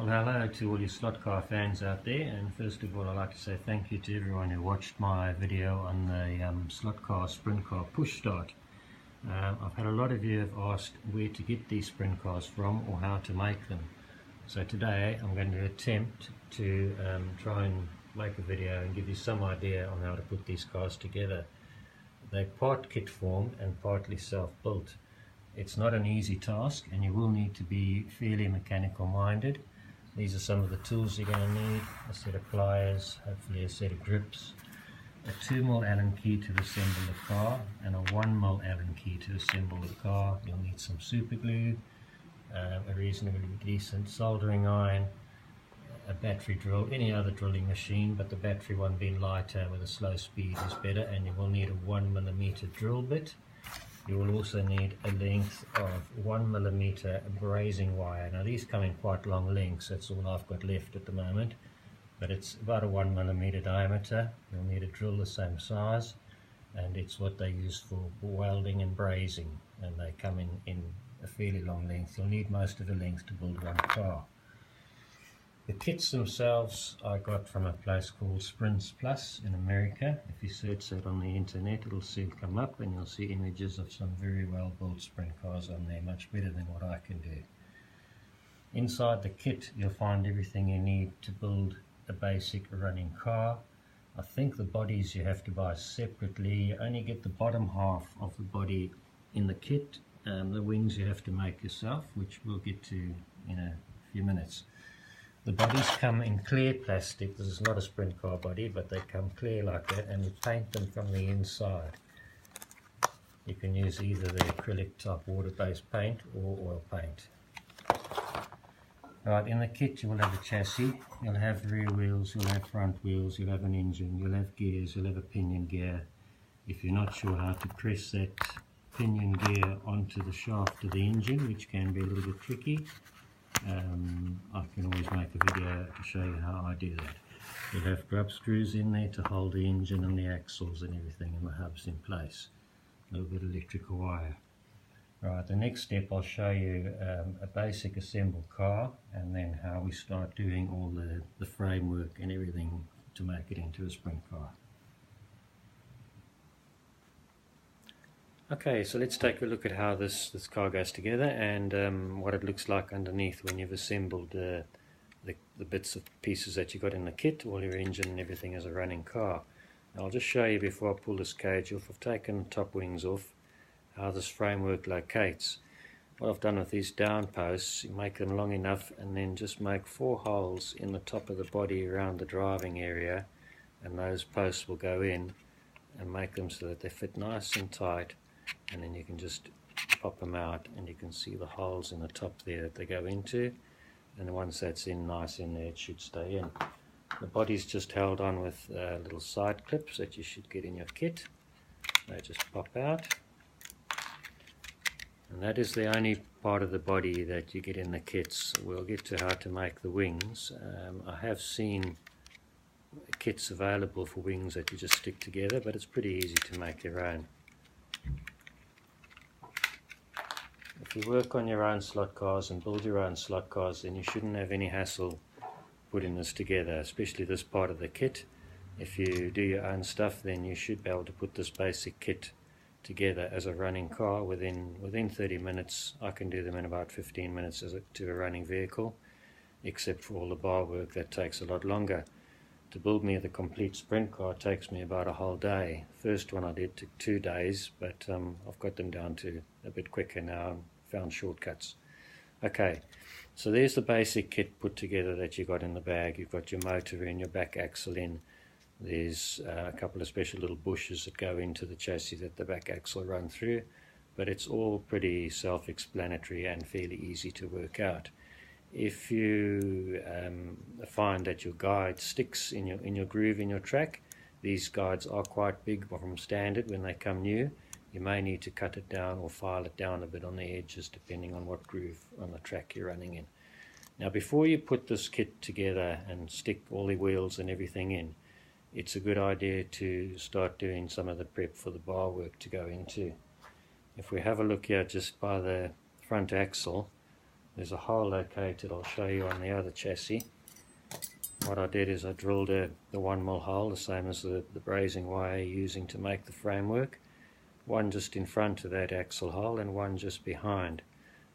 Well, hello to all you slot car fans out there, and first of all I'd like to say thank you to everyone who watched my video on the slot car sprint car push start. I've had a lot of you have asked where to get these sprint cars from or how to make them. So today I'm going to attempt to try and make a video and give you some idea on how to put these cars together. They're part kit formed and partly self-built. It's not an easy task and you will need to be fairly mechanical minded. These are some of the tools you're going to need: a set of pliers, hopefully a set of grips, a 2mm Allen key to assemble the car, and a 1mm Allen key to assemble the car. You'll need some super glue, a reasonably decent soldering iron, a battery drill, any other drilling machine, but the battery one being lighter with a slow speed is better, and you will need a 1mm drill bit. You will also need a length of 1mm brazing wire. Now these come in quite long lengths, that's all I've got left at the moment, but it's about a 1mm diameter. You'll need a drill the same size, and it's what they use for welding and brazing, and they come in a fairly long length. You'll need most of the length to build one car. The kits themselves I got from a place called Sprints Plus in America. If you search that on the internet, it'll soon come up and you'll see images of some very well built sprint cars on there, much better than what I can do. Inside the kit you'll find everything you need to build a basic running car. I think the bodies you have to buy separately. You only get the bottom half of the body in the kit. The wings you have to make yourself, which we'll get to in a few minutes. The bodies come in clear plastic. This is not a sprint car body, but they come clear like that, and we paint them from the inside. You can use either the acrylic type water-based paint or oil paint. Right, in the kit you will have a chassis, you'll have rear wheels, you'll have front wheels, you'll have an engine, you'll have gears, you'll have a pinion gear. If you're not sure how to press that pinion gear onto the shaft of the engine, which can be a little bit tricky, I can always make a video to show you how I do that. You'll have grub screws in there to hold the engine and the axles and everything and the hubs in place. A little bit of electrical wire. Right, the next step I'll show you a basic assembled car, and then how we start doing all the framework and everything to make it into a sprint car. Okay, so let's take a look at how this car goes together and what it looks like underneath when you've assembled the bits of pieces that you got in the kit, all your engine and everything as a running car. Now, I'll just show you before I pull this cage off. I've taken the top wings off, how this framework locates. What I've done with these down posts, you make them long enough and then just make 4 holes in the top of the body around the driving area, and those posts will go in and make them so that they fit nice and tight. And then you can just pop them out and you can see the holes in the top there that they go into, and once that's in nice in there, it should stay in. The body's just held on with little side clips that you should get in your kit. They just pop out, and that is the only part of the body that you get in the kits. We'll get to how to make the wings. I have seen kits available for wings that you just stick together, but it's pretty easy to make your own. If you work on your own slot cars and build your own slot cars, then you shouldn't have any hassle putting this together, especially this part of the kit. If you do your own stuff, then you should be able to put this basic kit together as a running car within 30 minutes. I can do them in about 15 minutes to a running vehicle, except for all the bar work that takes a lot longer. To build me the complete sprint car takes me about a whole day. First one I did took 2 days, but I've got them down to a bit quicker now and found shortcuts. Okay, so there's the basic kit put together that you got in the bag. You've got your motor in, your back axle in. There's a couple of special little bushes that go into the chassis that the back axle run through, but it's all pretty self-explanatory and fairly easy to work out. If you find that your guide sticks in your groove in your track, these guides are quite big from standard when they come new. You may need to cut it down or file it down a bit on the edges depending on what groove on the track you're running in. Now, before you put this kit together and stick all the wheels and everything in, it's a good idea to start doing some of the prep for the bar work to go into. If we have a look here just by the front axle, there's a hole located, I'll show you on the other chassis. What I did is I drilled the 1mm hole, the same as the brazing wire you're using to make the framework. One just in front of that axle hole and one just behind.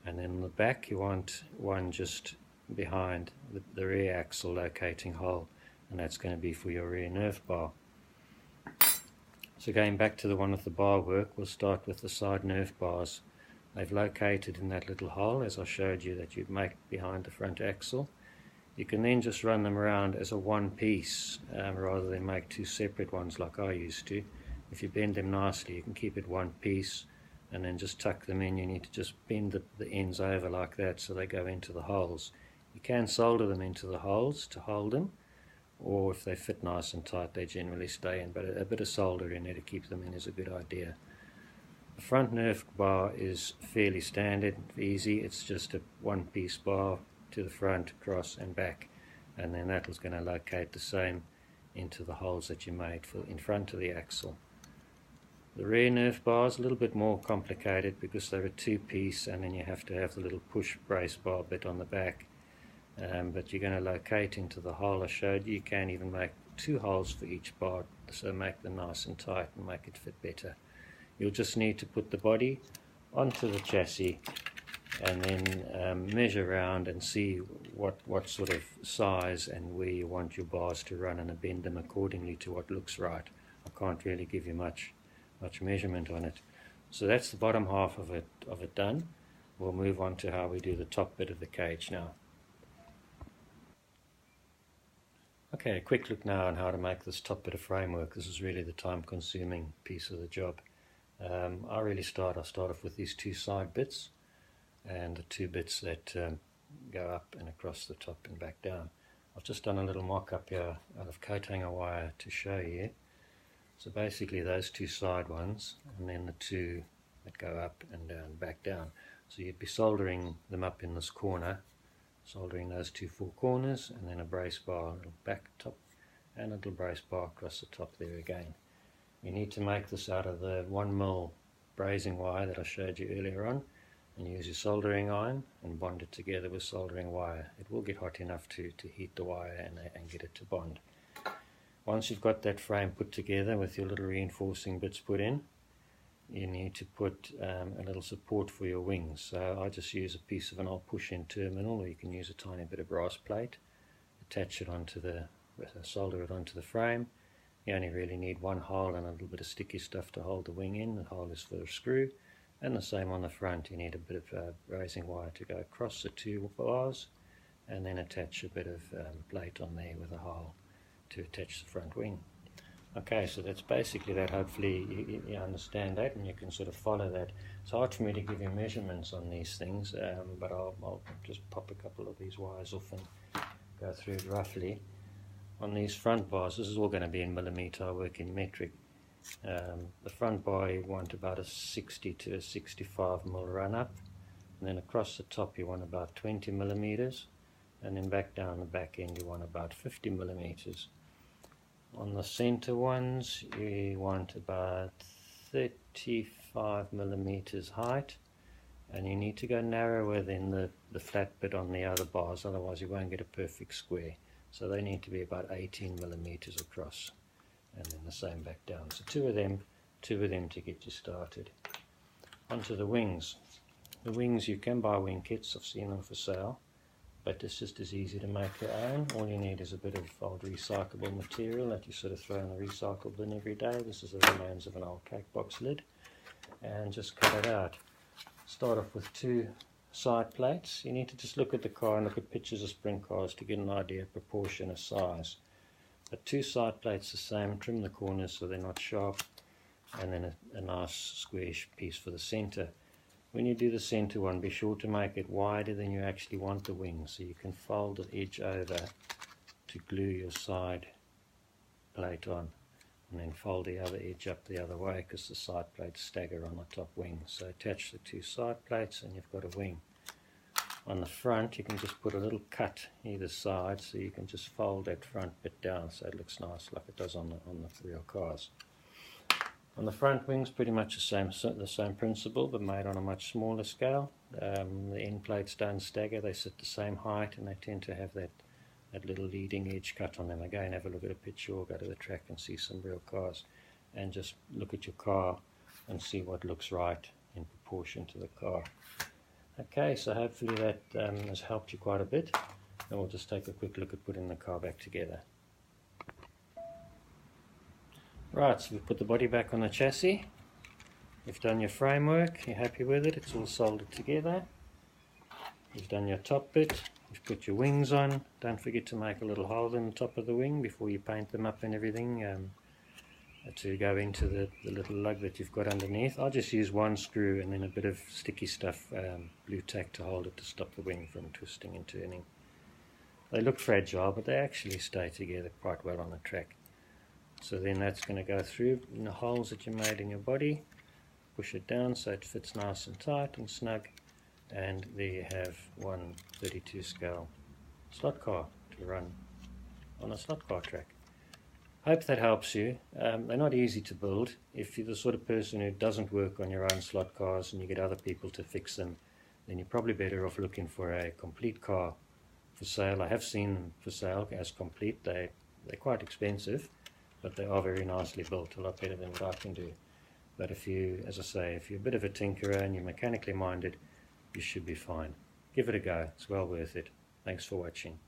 And then in the back you want one just behind the rear axle locating hole, and that's going to be for your rear nerf bar. So going back to the one with the bar work, we'll start with the side nerf bars. They've located in that little hole, as I showed you, that you'd make behind the front axle. You can then just run them around as a one piece rather than make two separate ones like I used to. If you bend them nicely, you can keep it one piece and then just tuck them in. You need to just bend the ends over like that so they go into the holes. You can solder them into the holes to hold them, or if they fit nice and tight they generally stay in, but a bit of solder in there to keep them in is a good idea. The front nerf bar is fairly standard, easy. It's just a one piece bar to the front, across and back, and then that was going to locate the same into the holes that you made for in front of the axle. The rear nerf bar is a little bit more complicated because they're a two piece, and then you have to have the little push brace bar bit on the back, but you're going to locate into the hole I showed you. You can even make two holes for each bar, so make them nice and tight and make it fit better. You'll just need to put the body onto the chassis and then measure around and see what sort of size and where you want your bars to run, and bend them accordingly to what looks right. I can't really give you much measurement on it. So that's the bottom half of it done. We'll move on to how we do the top bit of the cage now. Okay, a quick look now on how to make this top bit of framework. This is really the time-consuming piece of the job. I start off with these two side bits and the two bits that go up and across the top and back down. I've just done a little mock-up here out of coat hanger wire to show you. So basically those two side ones, and then the two that go up and down, back down. So you'd be soldering them up in this corner, soldering those two four corners, and then a brace bar, a little back top, and a little brace bar across the top there again. You need to make this out of the 1mm brazing wire that I showed you earlier on, and use your soldering iron and bond it together with soldering wire. It will get hot enough to heat the wire and get it to bond. Once you've got that frame put together with your little reinforcing bits put in, you need to put a little support for your wings. So I just use a piece of an old push-in terminal, or you can use a tiny bit of brass plate, attach it onto solder it onto the frame. You only really need one hole and a little bit of sticky stuff to hold the wing in. The hole is for a screw. And the same on the front, you need a bit of brazing wire to go across the two bars, and then attach a bit of plate on there with a hole to attach the front wing. Okay, so that's basically that. Hopefully you understand that and you can sort of follow that. It's hard for me to give you measurements on these things, but I'll just pop a couple of these wires off and go through it roughly. On these front bars, this is all going to be in millimetre, I work in metric. The front bar you want about a 60 to a 65mm run up, and then across the top you want about 20mm, and then back down the back end you want about 50mm. On the center ones you want about 35mm height, and you need to go narrower than the flat bit on the other bars, otherwise you won't get a perfect square. So they need to be about 18mm across, and then the same back down. So two of them to get you started. Onto the wings. The wings, you can buy wing kits, I've seen them for sale, but it's just as easy to make your own. All you need is a bit of old recyclable material that you sort of throw in the recycle bin every day. This is the remains of an old cake box lid, and just cut it out. Start off with two side plates. You need to just look at the car and look at pictures of sprint cars to get an idea of proportion of size. But two side plates the same, trim the corners so they're not sharp, and then a nice square piece for the center. When you do the center one, be sure to make it wider than you actually want the wing, so you can fold the edge over to glue your side plate on, and then fold the other edge up the other way because the side plates stagger on the top wing. So attach the two side plates and you've got a wing. On the front you can just put a little cut either side, so you can just fold that front bit down so it looks nice like it does on the real cars. On the front wings, pretty much the same principle, but made on a much smaller scale. The end plates don't stagger, they sit the same height, and they tend to have that little leading edge cut on them. Again, have a look at a picture or go to the track and see some real cars, and just look at your car and see what looks right in proportion to the car. Okay, so hopefully that has helped you quite a bit, and we'll just take a quick look at putting the car back together. Right, so we've put the body back on the chassis, you've done your framework, you're happy with it, it's all soldered together, you've done your top bit, you've put your wings on. Don't forget to make a little hole in the top of the wing before you paint them up and everything to go into the little lug that you've got underneath. I'll just use one screw and then a bit of sticky stuff, blue tack, to hold it to stop the wing from twisting and turning. They look fragile, but they actually stay together quite well on the track. So then that's going to go through in the holes that you made in your body, push it down so it fits nice and tight and snug, and there you have one 32 scale slot car to run on a slot car track. Hope that helps you. They're not easy to build. If you're the sort of person who doesn't work on your own slot cars and you get other people to fix them, then you're probably better off looking for a complete car for sale. I have seen them for sale as complete. They're quite expensive, but they are very nicely built, a lot better than what I can do. But if you, as I say, if you're a bit of a tinkerer and you're mechanically minded, you should be fine. Give it a go, it's well worth it. Thanks for watching.